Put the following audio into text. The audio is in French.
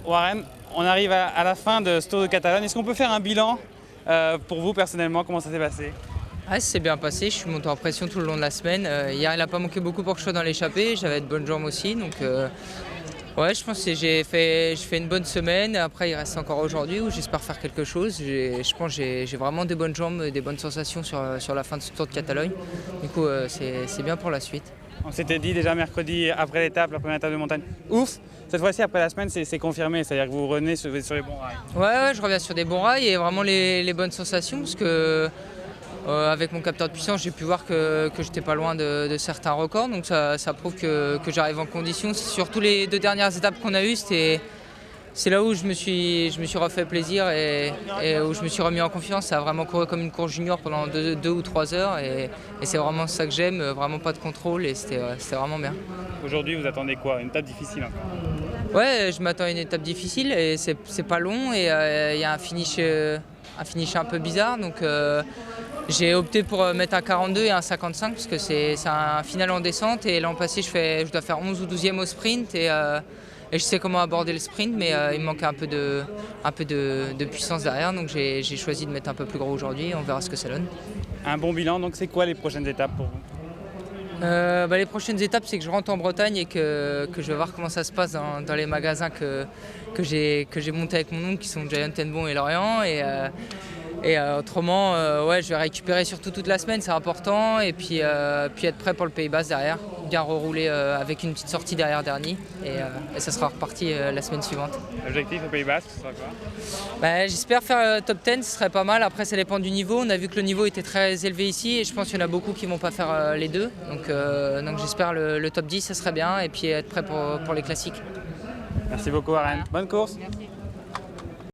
Warren, on arrive à la fin de ce Tour de Catalogne. Est-ce qu'on peut faire un bilan pour vous personnellement? Comment ça s'est passé? Ah, c'est bien passé, je suis monté en pression tout le long de la semaine. Hier, il n'a pas manqué beaucoup pour que je sois dans l'échappée, j'avais de bonnes jambes aussi. Donc, ouais, je pense que j'ai fait une bonne semaine. Après, il reste encore aujourd'hui où j'espère faire quelque chose. Je pense que j'ai vraiment des bonnes jambes, des bonnes sensations sur la fin de ce Tour de Catalogne. Du coup, c'est bien pour la suite. On s'était dit déjà mercredi après l'étape, la première étape de montagne. Ouf! Cette fois-ci, après la semaine, c'est confirmé, c'est-à-dire que vous revenez sur les bons rails. Ouais, je reviens sur des bons rails et vraiment les bonnes sensations parce que avec mon capteur de puissance, j'ai pu voir que j'étais pas loin de certains records. Donc ça prouve que j'arrive en condition. Surtout les 2 dernières étapes qu'on a eues, c'est là où je me suis refait plaisir et où je me suis remis en confiance. Ça a vraiment couru comme une course junior pendant 2 ou 3 heures et c'est vraiment ça que j'aime, vraiment pas de contrôle et c'était vraiment bien. Aujourd'hui, vous attendez quoi? Une étape difficile encore? Ouais, je m'attends à une étape difficile et c'est pas long et il y a un finish un peu bizarre. Donc j'ai opté pour mettre un 42 et un 55 parce que c'est un final en descente et l'an passé je dois faire 11 ou 12e au sprint et je sais comment aborder le sprint mais il me manquait un peu de puissance derrière donc j'ai choisi de mettre un peu plus gros aujourd'hui et on verra ce que ça donne. Un bon bilan, donc c'est quoi les prochaines étapes pour vous? Les prochaines étapes, c'est que je rentre en Bretagne et que je vais voir comment ça se passe dans les magasins que j'ai montés avec mon oncle qui sont Giant Bon et Lorient. Autrement, ouais, je vais récupérer surtout toute la semaine, c'est important. Et puis être prêt pour le Pays Basque derrière, bien rerouler avec une petite sortie derrière dernier. Et ça sera reparti la semaine suivante. L'objectif au Pays Basque, ce sera quoi? J'espère faire top 10, ce serait pas mal. Après, ça dépend du niveau. On a vu que le niveau était très élevé ici et je pense qu'il y en a beaucoup qui vont pas faire les deux. Donc j'espère le top 10, ça serait bien. Et puis être prêt pour les classiques. Merci beaucoup, Warren. Bonne course! Merci.